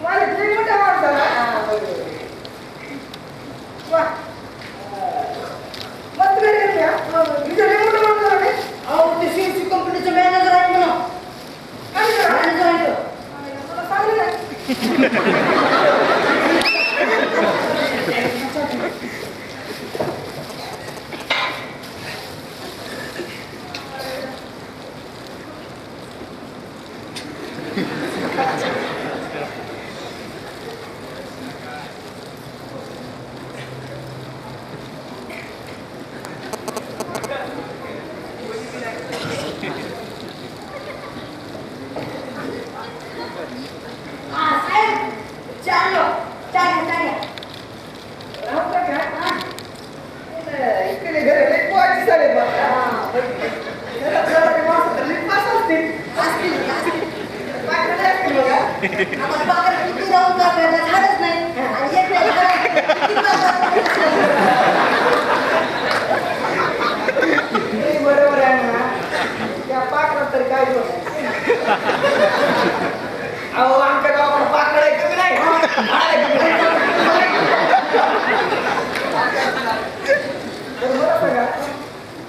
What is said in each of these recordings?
तुम्हाला बरोबर आहे ना त्या पाकरात तरी काय अहो आमच्या गावाकडे पाकड आहे कमी नाही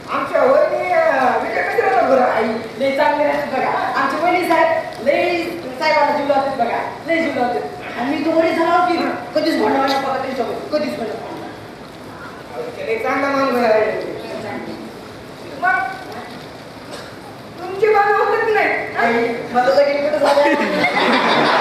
आमच्या वहिनी विजय मित्र बरं आई लई चांगले राहतात बघा आमच्या वहिनी साहेब लई साहेबाला जीव लावतात बघा लई जीव लावतात आणि मी तो वडील झाला की कधीच भांडण बघा त्यांच्यासोबत कधीच चांगला माणूस आहे मग तुमची बाजू होत की नाही मला लगेच कुठं झालं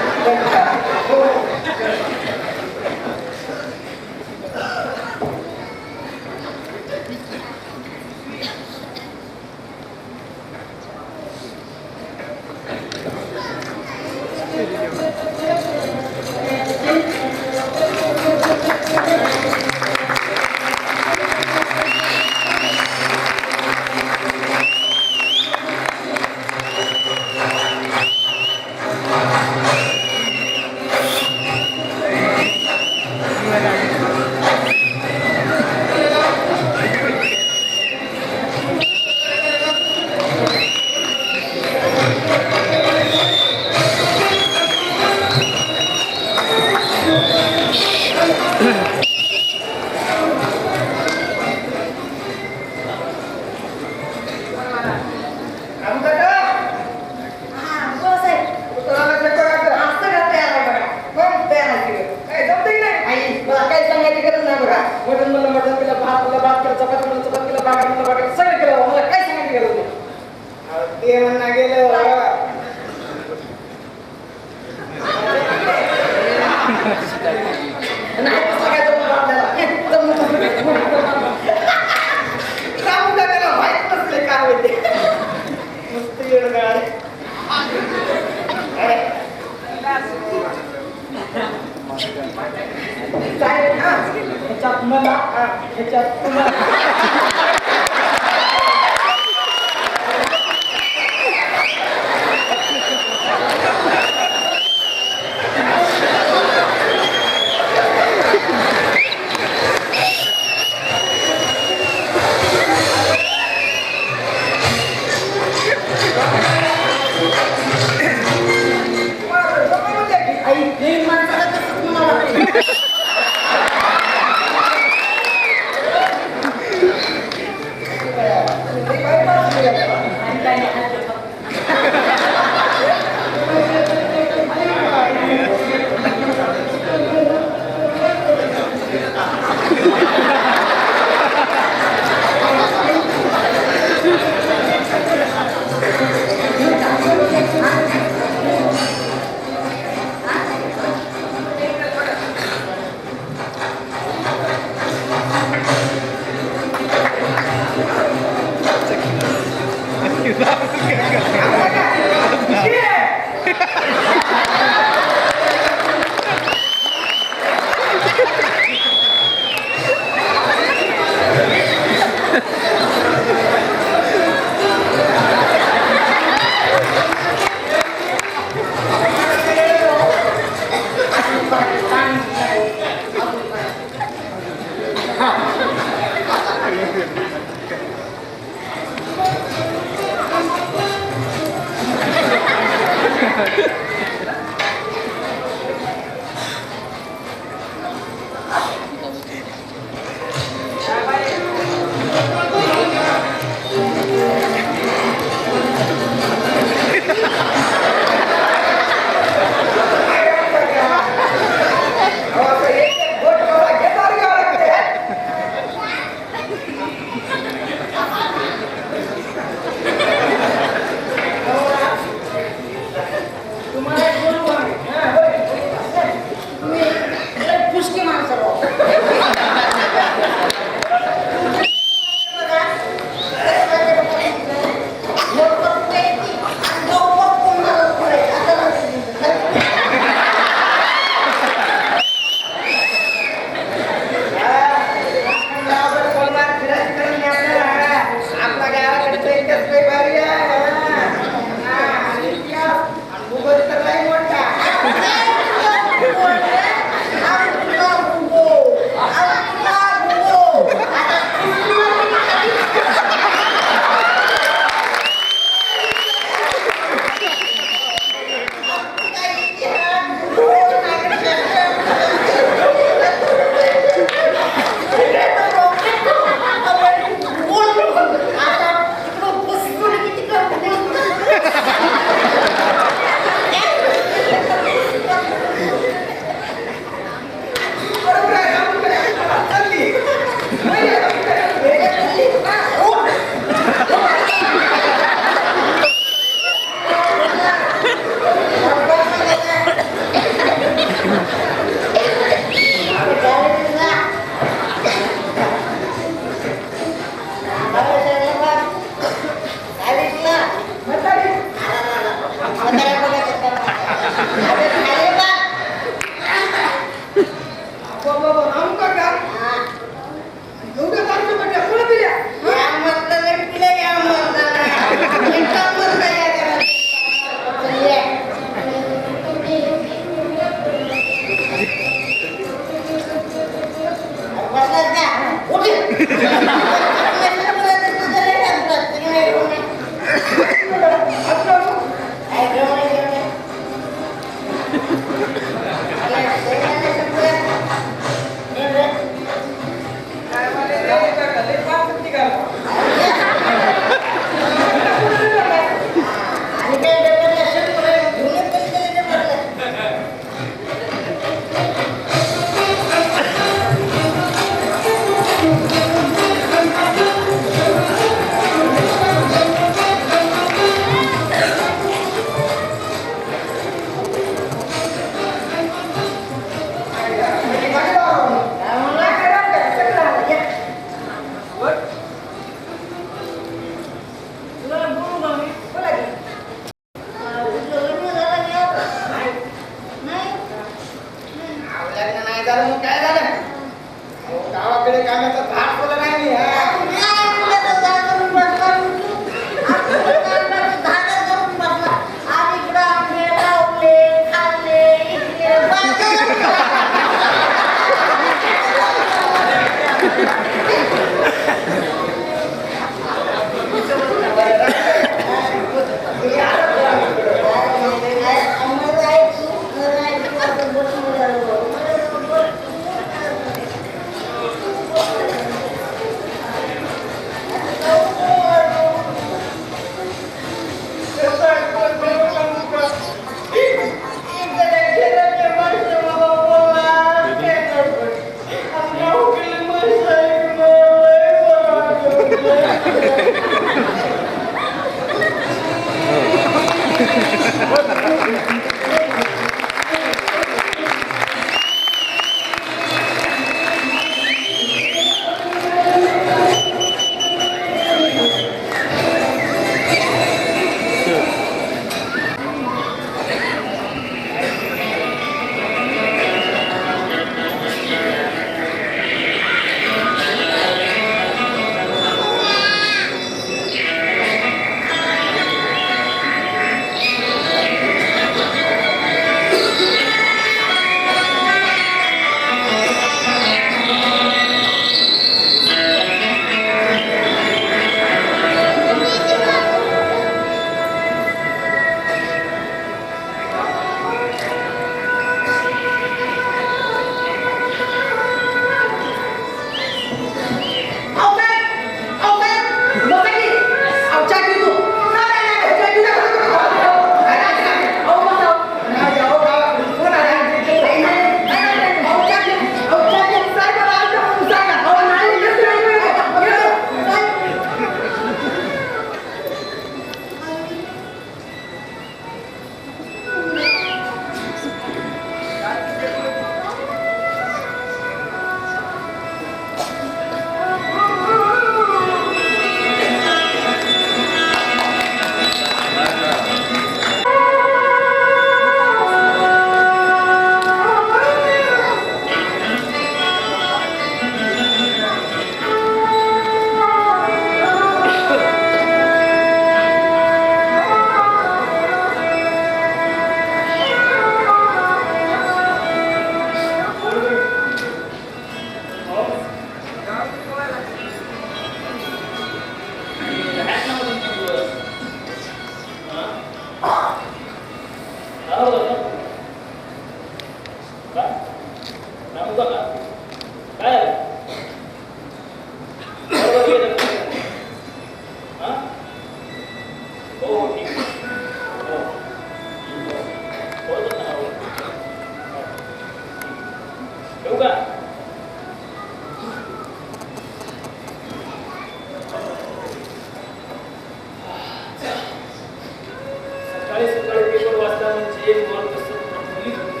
म्हणजे मन कसं प्रफुल्लित होतं.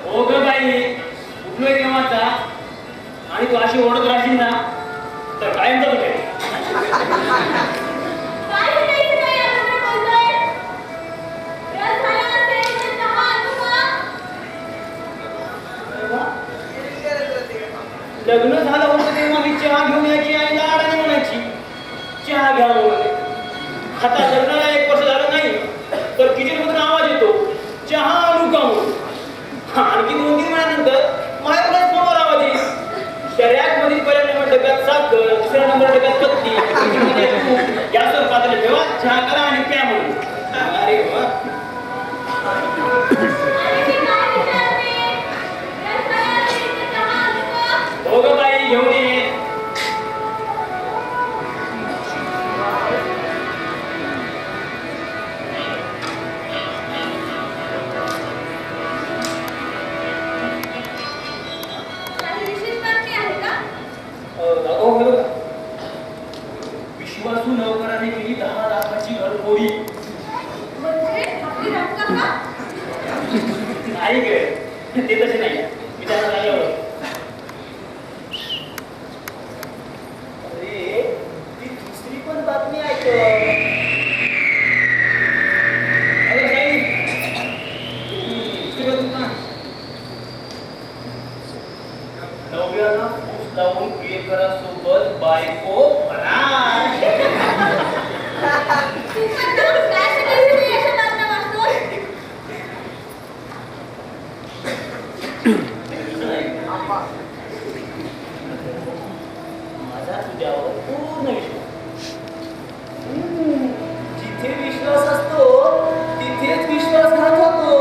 हो ग बाई, उठलोय केव्हाचा आणि तू अशी ओढत राहशील ना तर कायम जातो काय. लग्न झालं होतं तेव्हा मी चहा घेऊन यायची आणि लाडाने म्हणायची चहा घ्या म्हणून. आता लग्नाला 1 वर्ष झालं नाही तर किचन मधून आवाज येतो चहा आणू का म्हणून. आणखी 2-3 महिन्यानंतर माझ्याकडेच फोनवर आवाज येईल. शर्यात मधील पहिल्या नंबर डब्यात साखर, दुसऱ्या नंबर डब्यात कत्ती, गॅसवर पातेलं ठेवा, चहा करा आणि प्या म्हणून. अरे वा. हो ग बाई, घेऊन ये. विश्वासू नोकराने केली 10 लाखाची घरफोडी. नाही गे, ते तसे नाही. मी त्यांना झाल्यावर अरे ती दुसरी पण बातमी ऐक. नवऱ्याला फूस लावून प्रियकरासोबत बायको फरार. माझा तुझ्यावर पूर्ण विश्वास. जिथे विश्वास असतो तिथेच विश्वासघात होतो.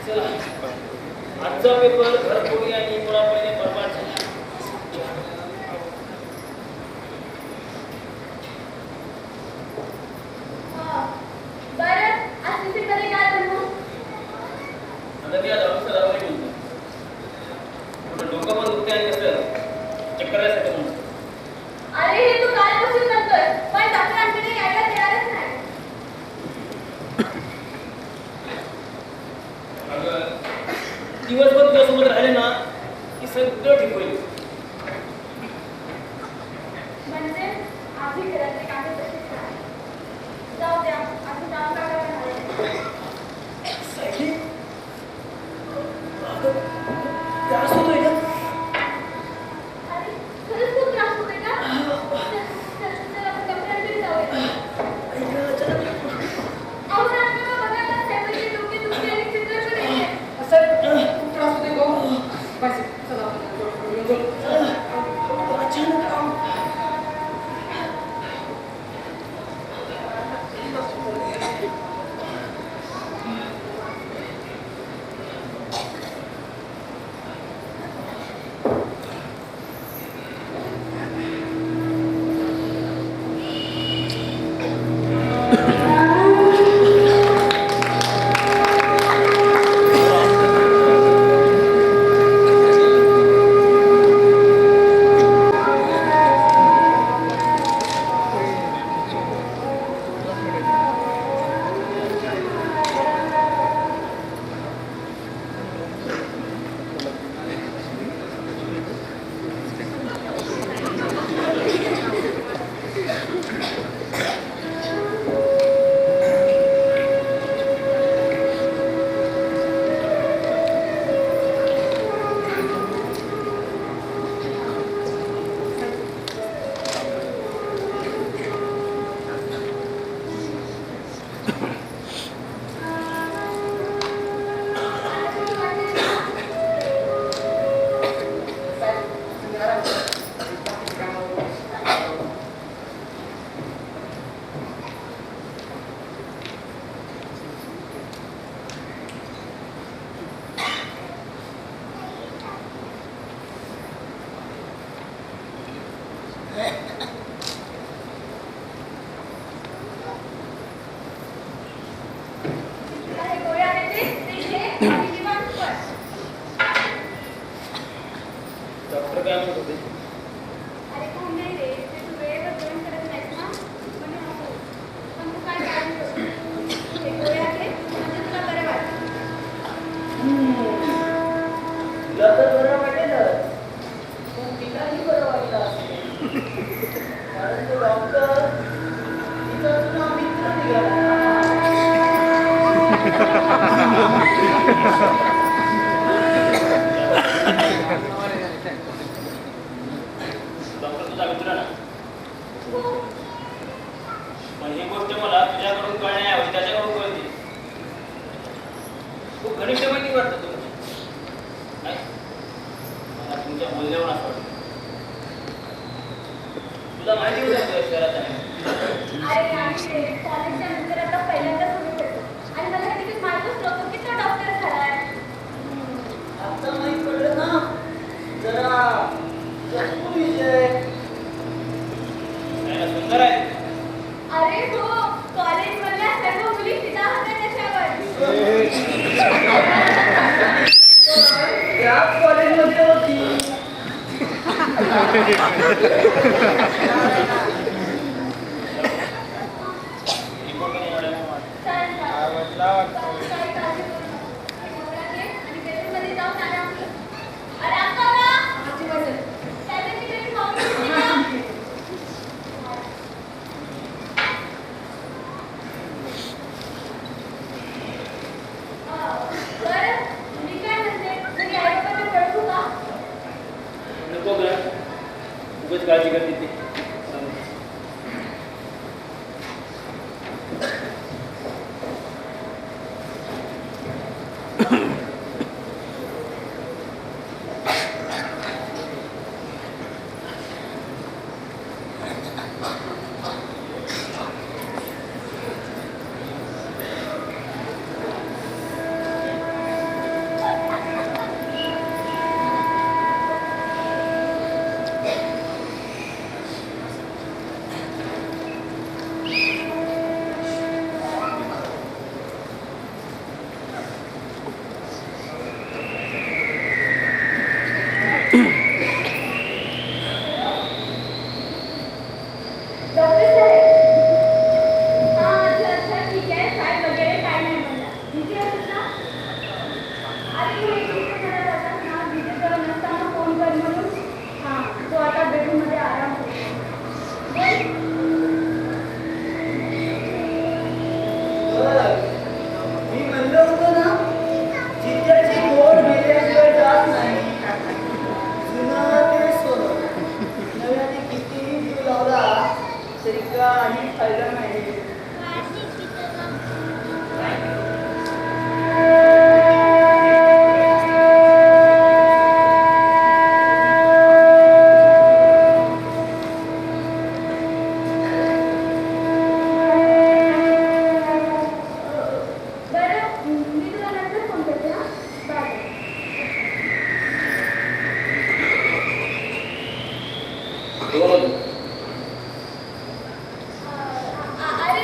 चला, आजचा पेपर घरफोडी आणि मुळापणे बरबाद झाला. आता मी आज ऑफिसला बोलतो. डोकं पण दुखते आणि कसं चक्कर यायसाठी म्हणून. अरे हे तू कालपासून नंतर पण डॉक्टरांकडे यायला तयारच नाही. अगं दिवसभर तुझ्यासोबत राहिले ना की सगळं ठीक होईल. म्हणजे आधी घरातले कामे तशीच नाही. जाऊ द्या, आधी जाऊन काढायला हवं. सायली, अगं त्रास होतोय का? अरे खरंच खूप त्रास होतोय का? चल आपण डॉक्टरांकडे जाऊया. अहो रात्र बघा ना, साहेबांचे डोके दुखते आणि चित्रकले येते. असं खूप त्रास होते गो. बस चला आपण कारण तो डॉक्टर तिचा जुना मित्र निघाला. डॉक्टर तुझा मित्र ना, पण ही गोष्ट मला तुझ्याकडून कळण्याऐवजी त्याच्याकडून कळते. खूप घनिष्ठ माहिती वाटतं तुमची, नाही? मला तुमच्या बोलण्यावर असं वाटतं. तुला माहिती होतं शहरात आहे. अरे आम्ही कॉलेजच्या नंतर आता पहिल्यांदा सुरू करतो आणि मला कधी माहितच नव्हतं की तो डॉक्टर झालाय. आता माहित पडलं ना, जरा जपून विषय. नाही ना, सुंदर आहे. अरे हो, कॉलेजमधल्या सर्व मुली फिदा होत्या त्याच्यावर. त्याच कॉलेजमध्ये होती. रिपोर्ट कधी मिळाला मला? चल, चल. काही काळजी करू नको. मोकळा घे आणि बेडरूममध्ये जाऊन आराम कर. अरे आता ना. त्याच्यात तिकडे खाऊन घेतली का? बरं, मी काय म्हणते, घरी आई-बाबांना कळवू का? नको ग, उगाच काळजी करते ती. डॉक्टर साहेब. हां, अच्छा, ठीक आहे. साहेब वगैरे काय नाही म्हणला. बिझी आहेस ना? अरे हो, एक मिनिट म्हणत होता ना, बिझीजवळ नसताना फोन कर म्हणून. हां, तो आता बेडरूममध्ये आराम करतो. बोल. मी म्हणलं होतं ना, जित्याची गोड गेल्याशिवाय जात नाही. जुनं ते सोनं, नव्याने कितीही जीव लावला तरी काही फायदा नाही. बरं, मी तुला नंतर फोन करते हां. बाय. दोन अरे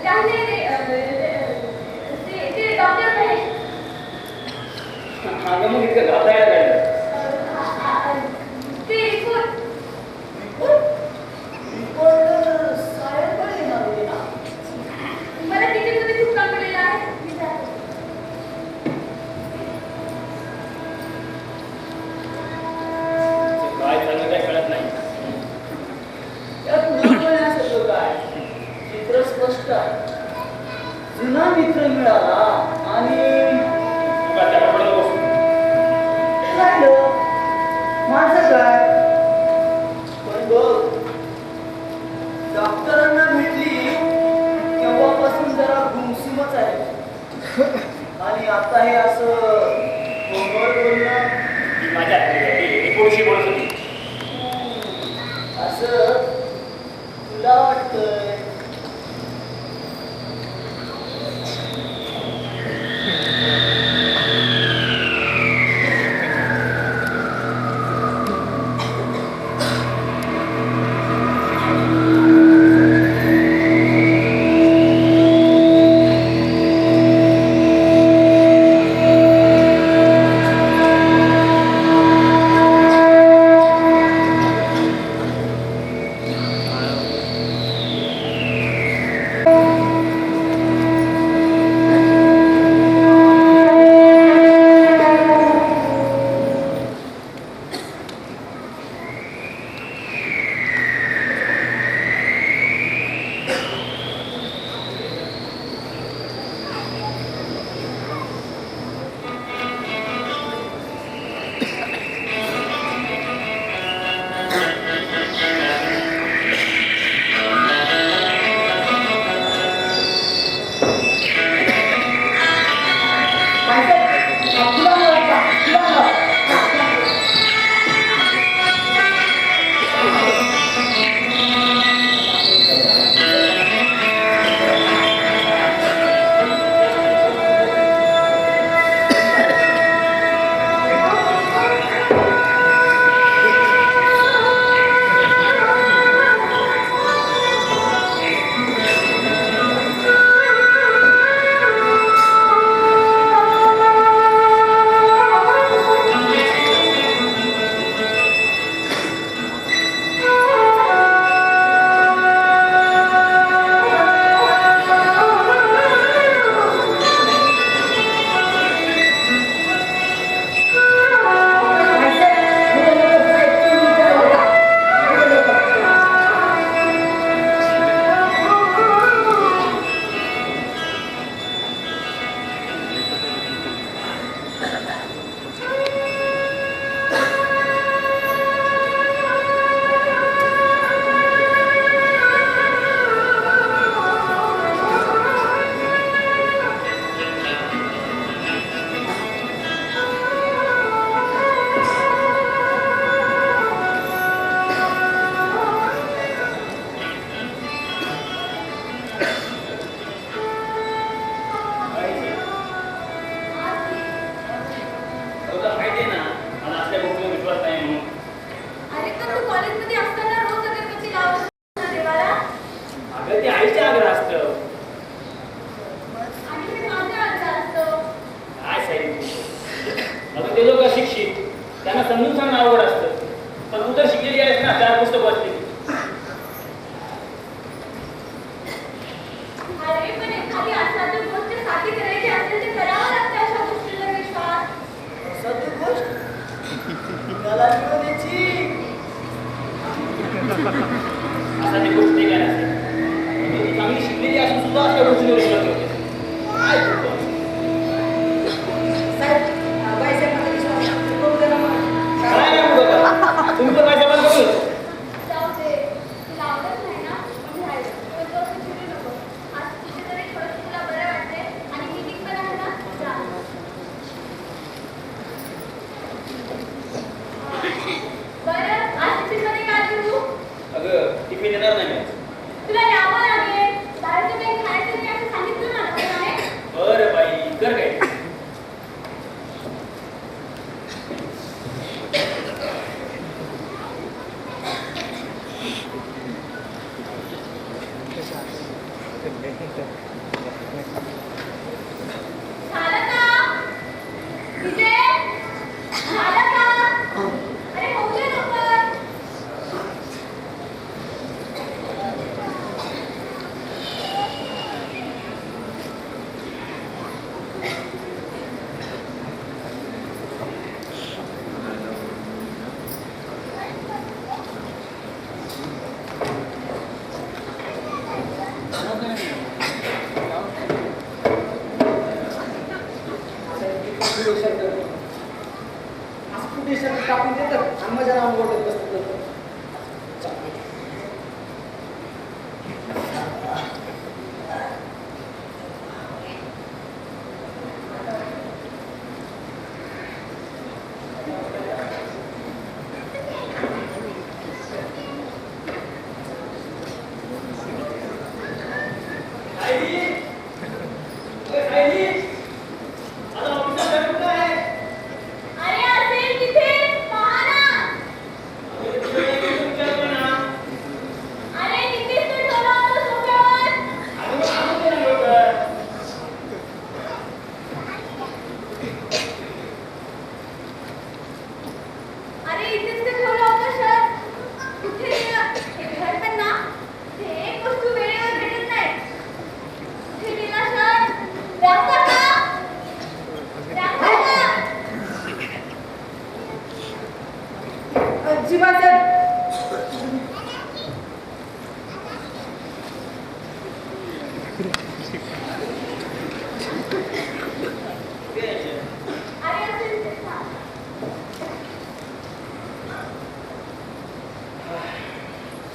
काय नाही ते डॉक्टर आहे. अगं मग इतकं घाबरायला काय? ते रिपोर्ट रिपोर्ट सायंकाळी येणार होते ना. मला किचनमध्ये खूप काम पडलेलं आहे. मी जाते. काय चाललं काय कळत नाही. यात न कळण्यासारखं काय, चित्र स्पष्ट आहे. जुना मित्र मिळाला आणि तुला त्याला पडत बसू. राहिलं. माझं काय? पण बघ, डॉक्टरांना भेटली तेव्हापासून जरा गुमसुमच आहे. आणि आता हे असं कोमळ बोलणं, ती माझ्या रिपोर्टशी बोलत होती. असं तुला वाटतंय. टाकून देतात आणि मजा लावून बोलत बसतात.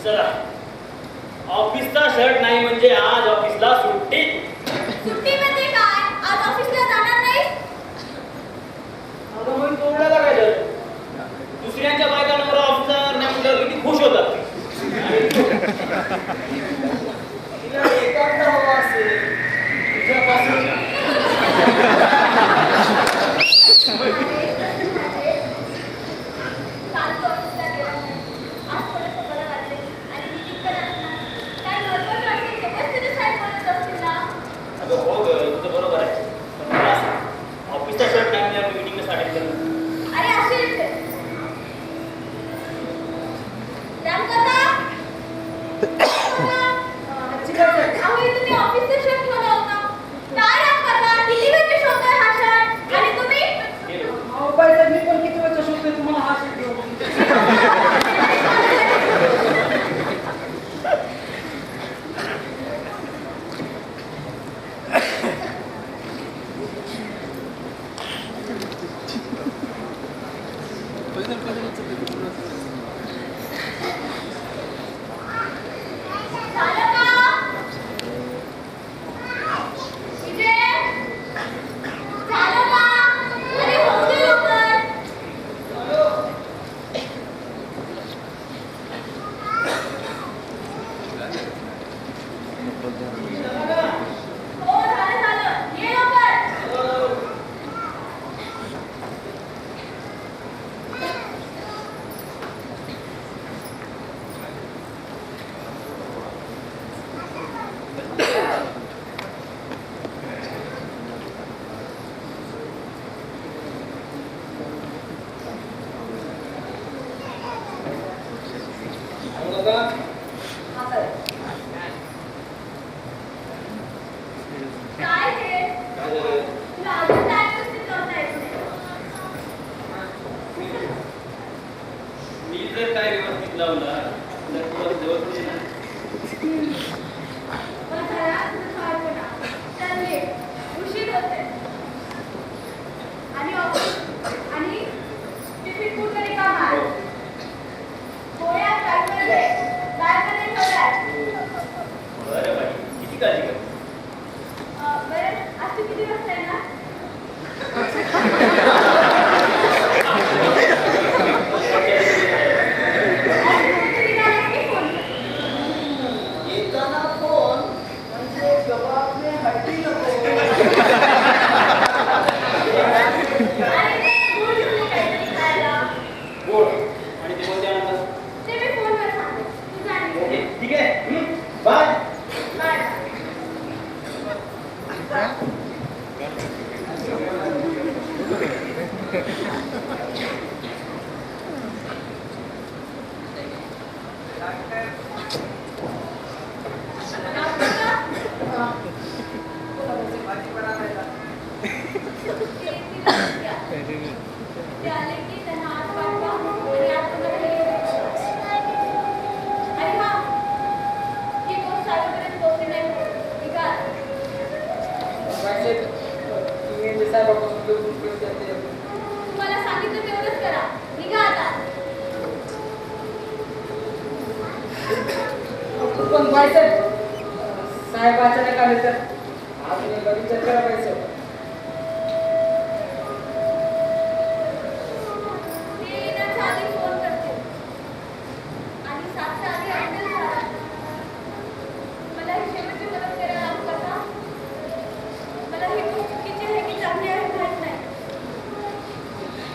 चला, ऑफिसचा शर्ट नाही म्हणजे आज ऑफिसला सुट्टी. सुट्टी म्हणजे काय? आज ऑफिसला जाणार नाही? अगं मग तोडायला काय झालं? दुसऱ्यांच्या बायकांवर ऑफिसला नाही म्हटल्यावर किती खुश होतात. अहो, इथे मी ऑफिसचा शर्ट ठेवला होता. काय राग करता? किती वेळचे शोधताय हा शर्ट? आणि तुम्ही? अहो बाईसाहेब, मी पण किती वेळचा शोधतोय तुम्हाला हा शर्ट देऊ. झालं का? विजय? झालं का? अरे होऊ दे लवकर. हो, झालं झालं. ये लवकर. हा, सर. काय हे? तुला अजून काय व्यवस्थित करता येत नाही. मी जर काय व्यवस्थित लावला तर तुला व्यवस्थित नाही. पण घरात तुझं बाळपणा, तर लेट, उशीर होते. आणि ऑफिस आणि टिफिन कुठे काम आहे. गोळ्या बॅगमध्ये दे. बॅगमध्ये ठेवल्यात. बरं बाई, किती काळजी कर. बरं, आज तू किती वाजता येणार? तरी काय नक्की फोन? येताना फोन म्हणजे जबाबने हट्टी नको. आणि ते गुड घेऊन ये काहीतरी खायला. गोड आणि ते कोणत्या आणतात? ते मी फोनवर सांगते. तू जा आणि ओके, ठीक आहे. बाय. बाय. ते आले की त्यांना आत पाठवा आणि आत तुम्हाला हे आणि हा ही गोष्ट साहेबांपर्यंत पोहोचली नाही. ठीक आहे. बाईसाहेब, तुम्ही जे साहेबापासून घेऊन घेऊन तुम्हाला सांगितलं तेवढंच करा. निघा आता. पण बाईसाहेब, साहेब अचानक आले तर आपण एकदा विचार करा बाईसाहेब. ते येण्याच्या आधी फोन करते आणि 7च्या आधी असेल झाला. मला ही शेवटची मदत करायला लागू का? मला ही गोष्ट चुकीची आहे की चांगली आहे माहीत नाही.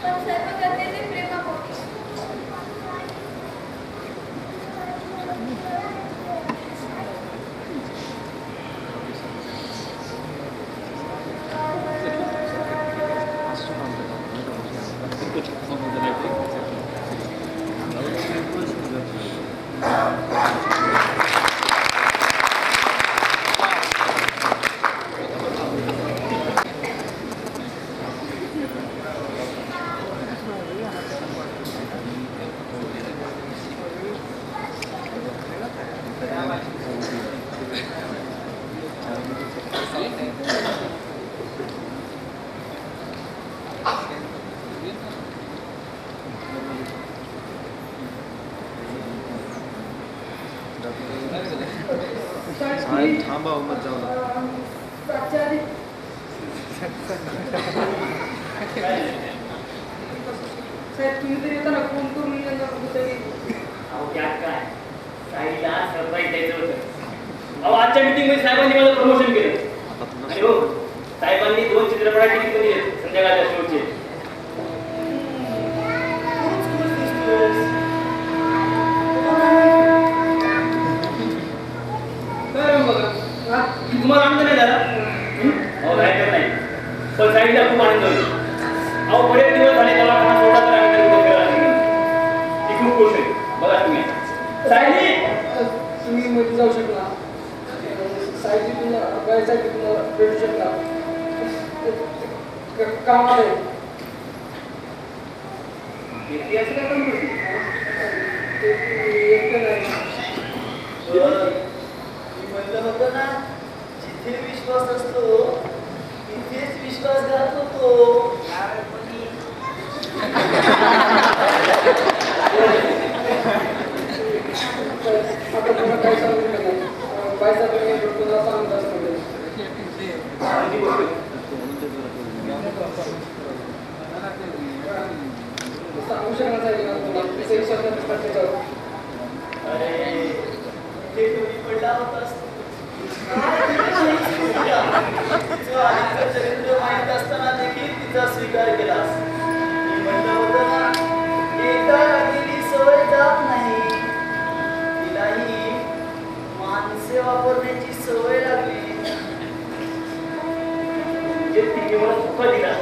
पण सर्व करते ते प्रेमापोटी. साहेब थांबा मत जाऊ नका. 7च्या आधी साहेब, तुम्ही तरी येताना फोन करून यांना कुठेतरी. अहो त्यात काय, साईला सरप्राईज द्यायचं होतं. अहो आजच्या मीटिंग मध्ये साहेबांनी माझं प्रमोशन केलं. आता तुला आणि हो, साहेबांनी 2 चित्रपटात तिकीट दिले संध्याकाळच्या शोचे. तुम्हाला आनंद नाही झाला? अहो नाही तर नाही, पण साईडला खूप आनंद होईल. अहो बरेच दिवस झाले दवाखाना सोडला तर आम्ही तरी उद्या फिरायला निघालो. ती खूप खुश आहे. बघा तुम्ही सायली तुम्ही मध्ये जाऊ शकला साहित्यातून भेटू शकला कामाला आहे. असं काय पण एकटं नाही. मी म्हणलं होतं ना, जिथे विश्वास असतो तिथेच विश्वासघात होतो. आता पुन्हा काय सांगू नाही. बायचा तुम्ही पुन्हा सांगत असतो सांगू शकणार नाही ना तुला तिचे शब्द नसतात त्याच्यावर. अरे ते तुम्ही पडला होतास. तिचं आधीचं चरित्र माहीत असताना देखील तिचा स्वीकार केलास. मी म्हणलं होतं ना, एकदा लागलेली सवय जात नाही. तिलाही माणसे वापरण्याची सवय लागली. जे तिने मला धोका दिला,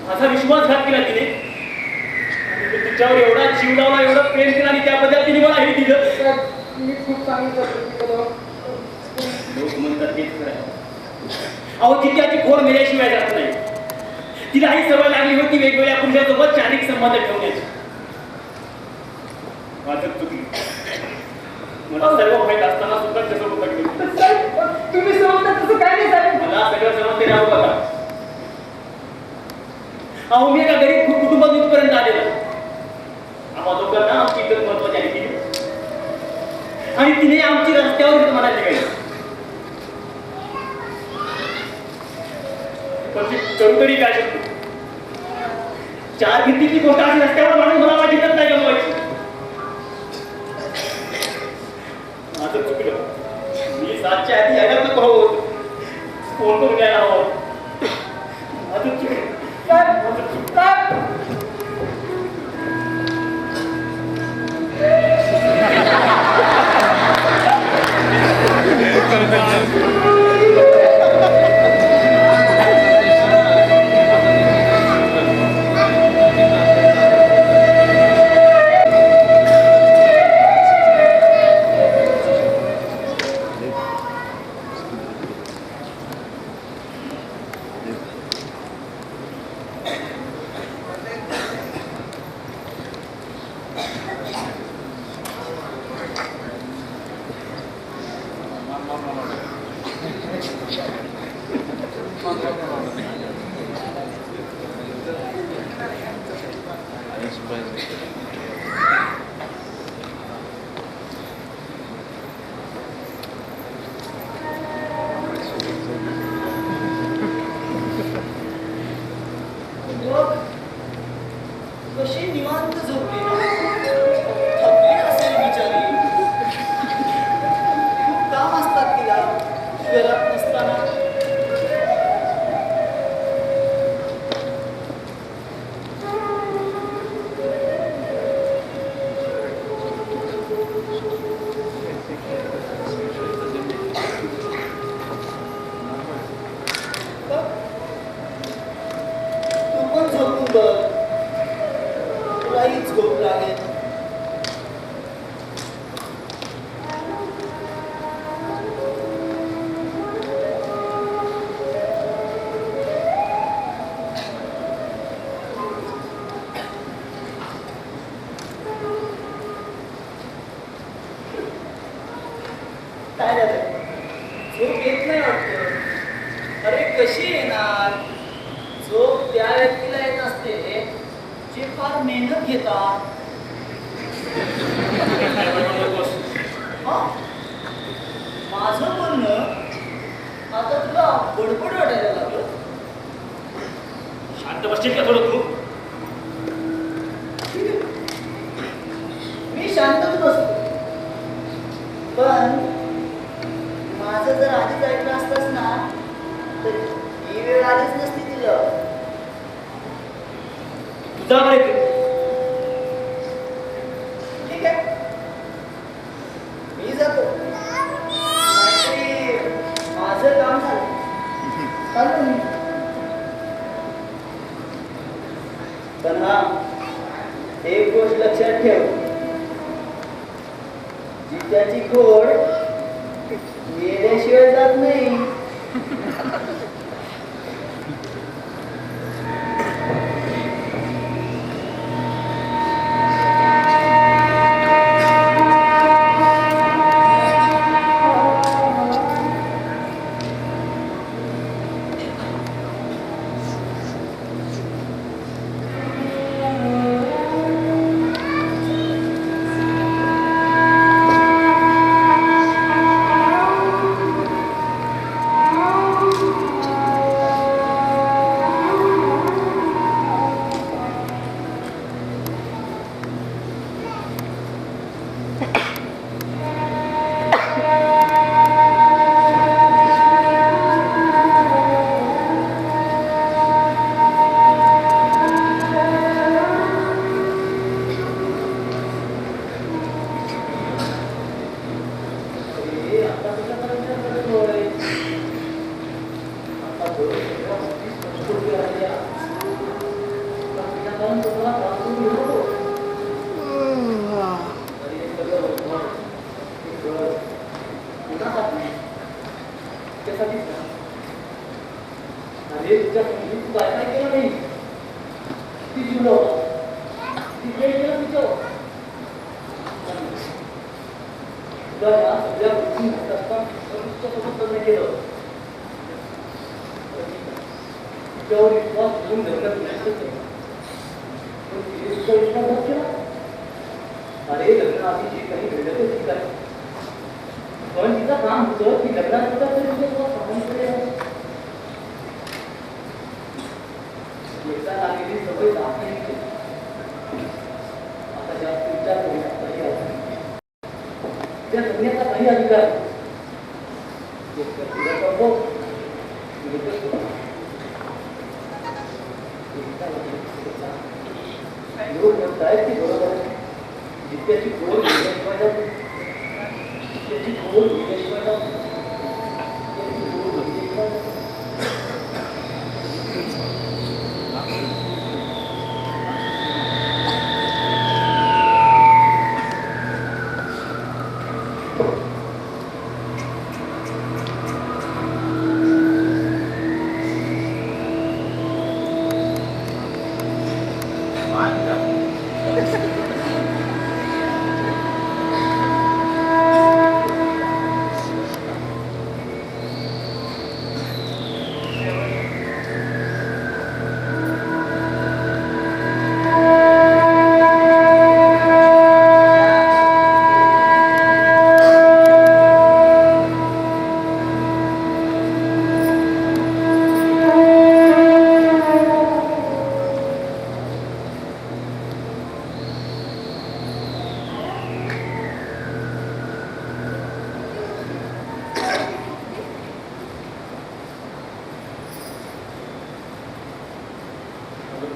माझा विश्वासघात केला तिने, आणि मी तिच्यावर एवढा जीव लावला, एवढं प्रेम केलं, आणि त्याबद्दल तिने मला हे दिलं. मी खूप चांगली करतो. लोक म्हणतात तेच खरं आहे. अहो तिच्याची खोड मेल्याशिवाय जात नाही. तिला ही सवय लागली होती वेगवेगळ्या पुरुषांसोबत शारीरिक संबंध ठेवण्याची. माझं चुकली. मला सर्व माहीत असताना सुद्धा कसं पकडलं. तुम्ही समजता तसं काय नाही साहेब. मला सगळं समजते राहू बघा. अहो मी एका गरीब कुटुंबात इथपर्यंत आलेला. आम्हा दोघांना आमची इज्जत महत्वाची आहे तिने, आणि तिने आमची रस्त्यावर म्हणाली काही. पण ती करू तरी काय शकतो. चार भिंतीची गोष्ट अशी रस्त्यावर माणूस मला माझी इज्जत नाही गमवायची. माझं चुकलं. मी 7च्या आधी यायला नको आहोत. फोन करून घ्यायला हवं. माझं चुकलं. माझं चुकलं. मग कशी निवांत झोपली ना. थकली असेल बिचारी. खूप काम असतात तिला घरात नसताना. तू पण झोपून बघ. तुलाही झोप लागेल. काय झालं? झोप येत नाही वाटतं. अरे कशी येणार? झोप त्या व्यक्तीला येत असते जे फार मेहनत घेतात. माझं म्हणणं आता तुला बडबड वाटायला लागलं. शांत बसशील का थोडं तू. मी शांतच बसतो. पण माझं जर आधीच ऐकलं असतंस ना तर ही वेळ आलीच नसती तिला. तुझा माहिती ठीक आहे, मी जातो. नाहीतरी माझं काम झालं. चालतो मी. पण हा एक गोष्ट लक्षात ठेव. जित्याची खोड गेल्याशिवाय जात नाही. अरे लग्न आधी जे काही घडलं ते ठीक आहे, पण तिचं काम होतं की लग्नात सुद्धा तरी तुझं समजकडे एकदा लागलेली सवय जात नाही. आता जास्त विचार करण्याचा त्या जगण्याचा काही अधिकार तुझा करतो लोक म्हणतायत की बरोबर आहे, जित्याची गोल गेल्याशिवाय जात नाही, जित्याची गोल गेल्याशिवाय जात नाही, जित्याची गोल गेल्याशिवाय जात नाही.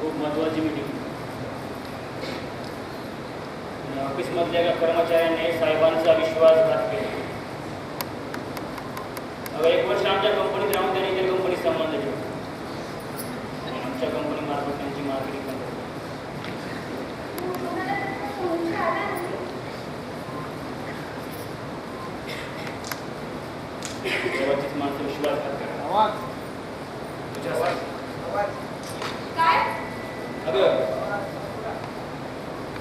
खूप महत्त्वाची मीटिंग. ऑफिसमधल्या एका कर्मचाऱ्याने साहेबांचा विश्वासघात केला. अगं 1 वर्ष आमच्या कंपनीत राहून त्यांनी इतर कंपनीत संबंध ठेवला आणि आमच्या कंपनीमार्फत त्यांची मार्केटिंग पण केली. तेव्हाचीच माणसं विश्वासघात करतात. काय? अगं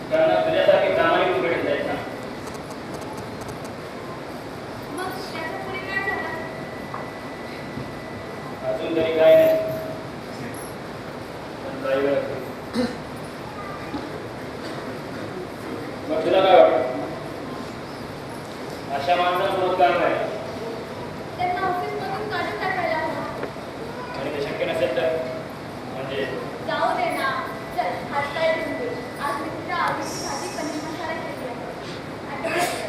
त्यांना तुझ्यासारखी कामाही भेटत जायचं ना. मग त्याचा पुढे काय झालं? अजून तरी काय नाही, पण काही वेळ मग तुला काय वाटतं? अशा माणसांसोबत काम आहे त्यांना ऑफिसमधून काढून टाकायला हवं. आणि ते शक्य नसेल तर म्हणजे जाऊ दे ना. चल हातपाय धुवून घे. आज मी तुझ्या आवडीसाठी पनीर मसाला केली आहे. आठवलं?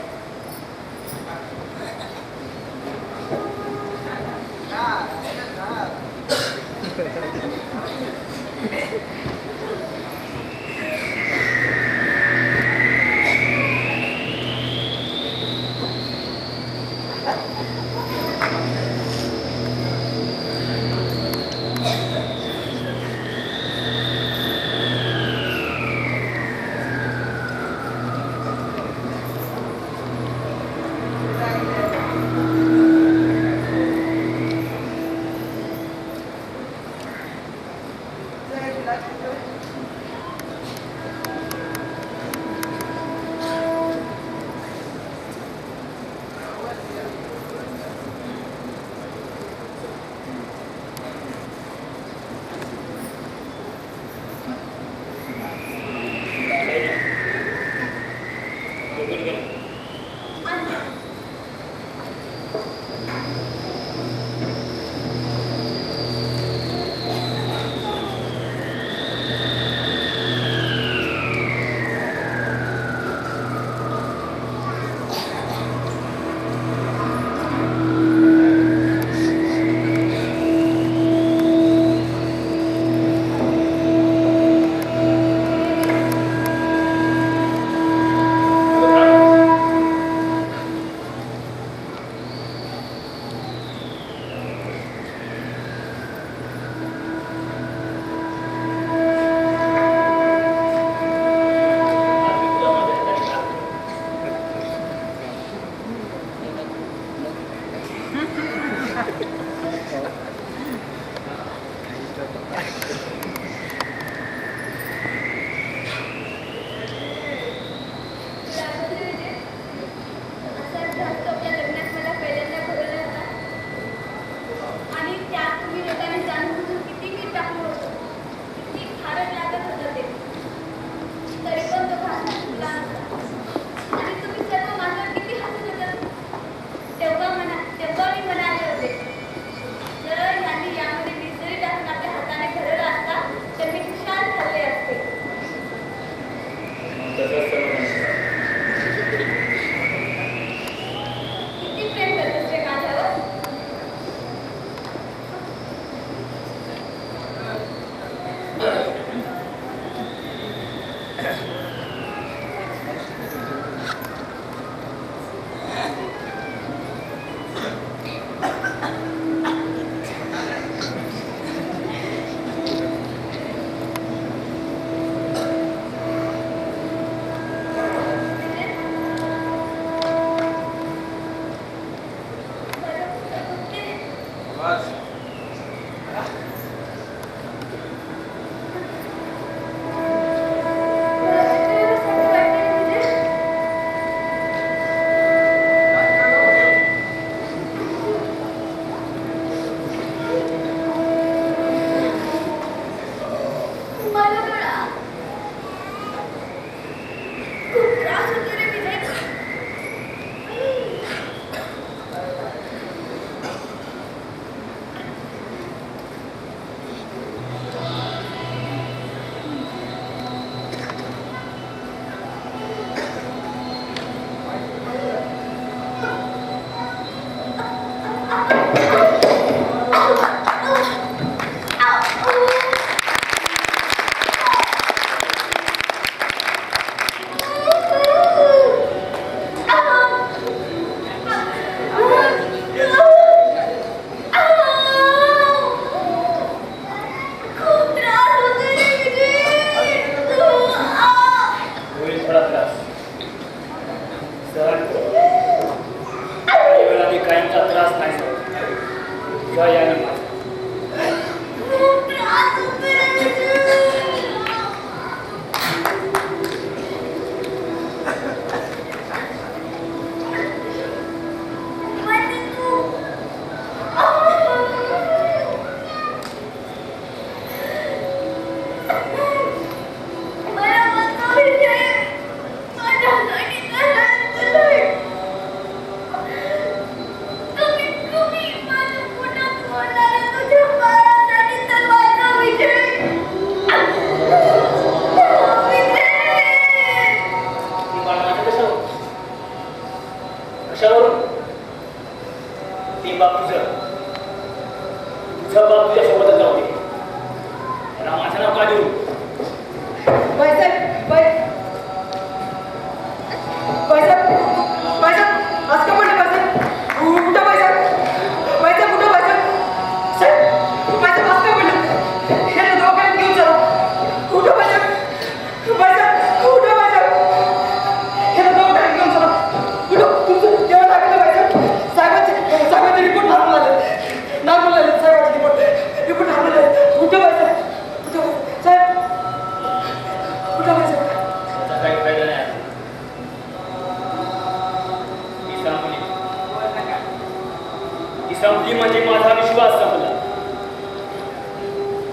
संपली म्हणजे माझा विश्वास संपला.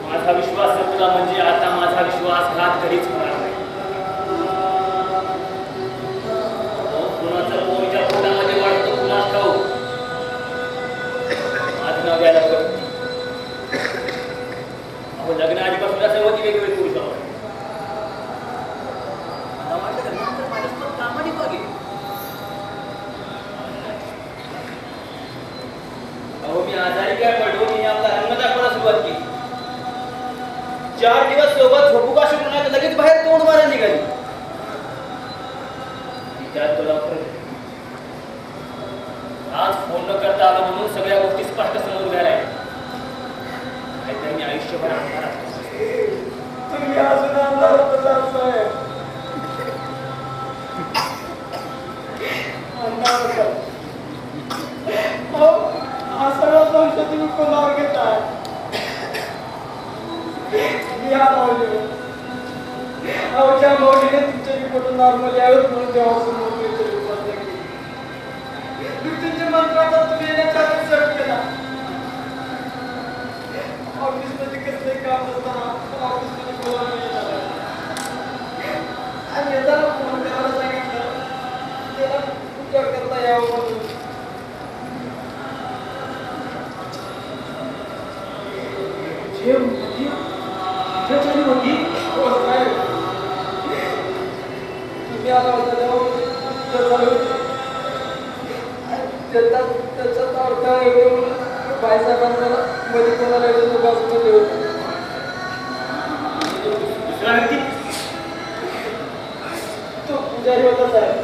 माझा विश्वास संपला म्हणजे आता माझा विश्वासघात कधीच होणार नाही. आजारी काय पडलो मी आपला रंग दाखवायला सुरुवात केली. 4 दिवस सोबत झोपू का शकलो नाही तर लगेच बाहेर तोंड मारायला निघाली. त्यात तो डॉक्टर आज फोन न करता आलो म्हणून सगळ्या गोष्टी स्पष्ट समोर उभ्या राहिल्या. काहीतरी मी आयुष्यभर आणणार आहे. तुम्ही अजून आणणार होता साहेब. आणणार होता. हा सगळा दोष तुम्ही कोणावर घेताय? या माऊलीने ज्या माऊलीने तुमच्या रिपोर्ट नॉर्मल यावेळेस म्हणून तेव्हापासून रिपोर्ट केली. मृत्यूंच्या मंत्राचा तुम्ही येण्याचा सर्च केला. ऑफिसमध्ये कसले काम असताना ऑफिसमध्ये बोलायला येणार आणि येताना फोन करायला सांगितलं त्याला पूजा करता यावं म्हणून. तुम्ही आला होता त्याचा अडथळा येऊन बायसाहेबांना मध्ये कोणाला बाजूला होता. दुसरा व्यक्ती तो पुजारी होता साहेब.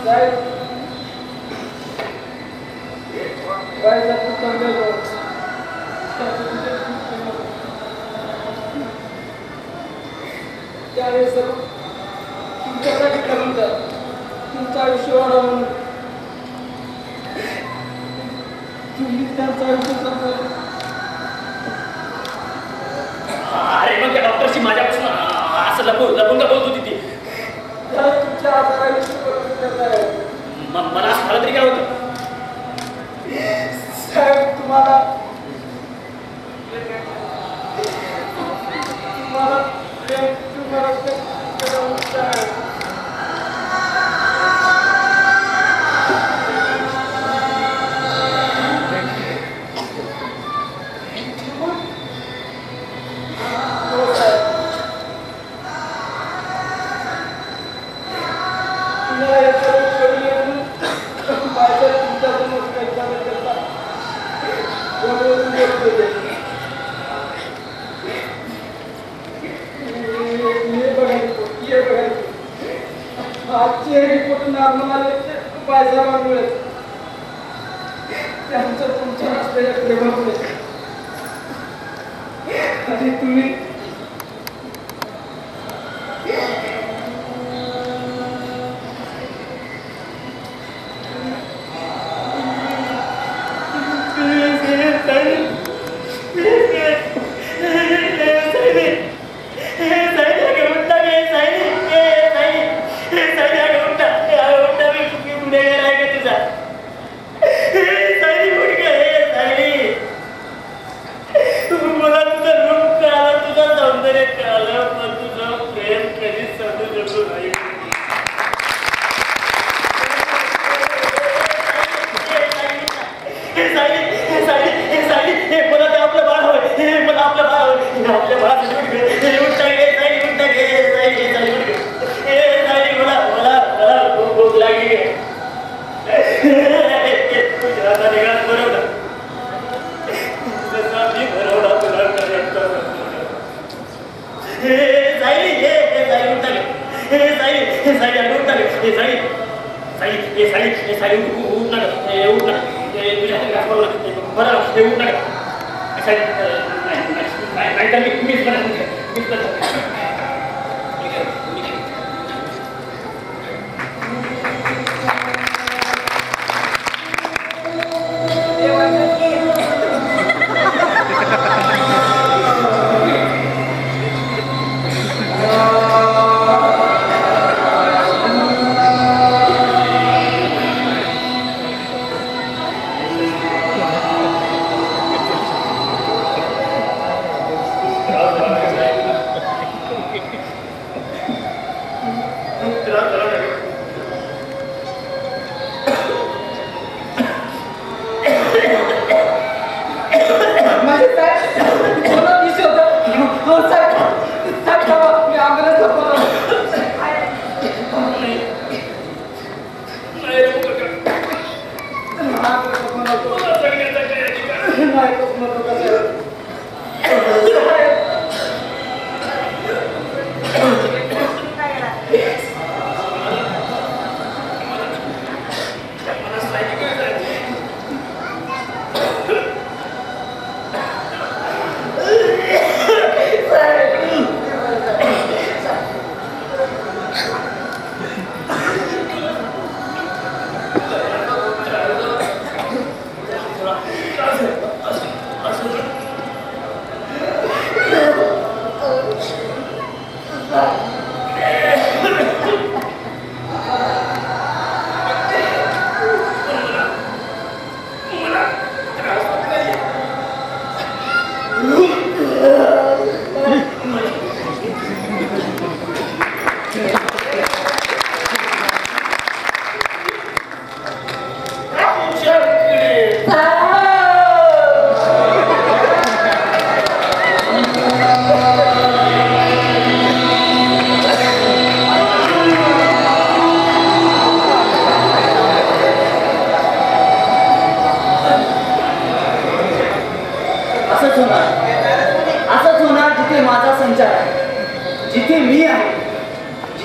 साहेब बायसाहेब खूप चांगले होते. त्यावेळेस तुमच्यासाठी करून द्या तुमचं आयुष्य वाढवा म्हणून तुम्ही त्यांचं आयुष्य संपवलं. अरे मग त्या डॉक्टरशी माझ्यापासून असं लपून का बोलत होती ती? तुमच्या आजाराविषयी बोलून देत आहे. मला असं झालं तरी काय होतं? साहेब तुम्हाला आजचे रिपोर्ट नॉर्मल आले बायसाहेबांमुळे त्यांचं तुमच्या असलेल्या प्रेमामुळे आणि तुम्ही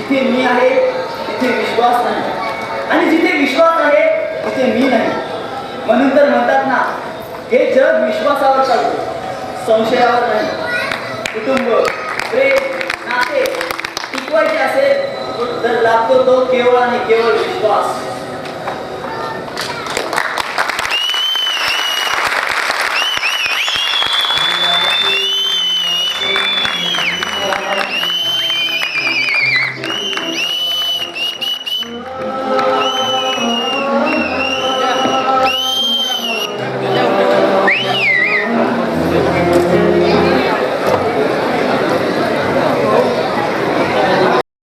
जिथे मी आहे तिथे विश्वास नाही आणि जिथे विश्वास आहे तिथे मी नाही. म्हणून तर म्हणतात ना, हे जग विश्वासावर चालतं, संशयावर नाही. कुटुंब, प्रेम, नाते टिकवायचे असेल तर लागतो तो केवळ आणि केवळ विश्वास.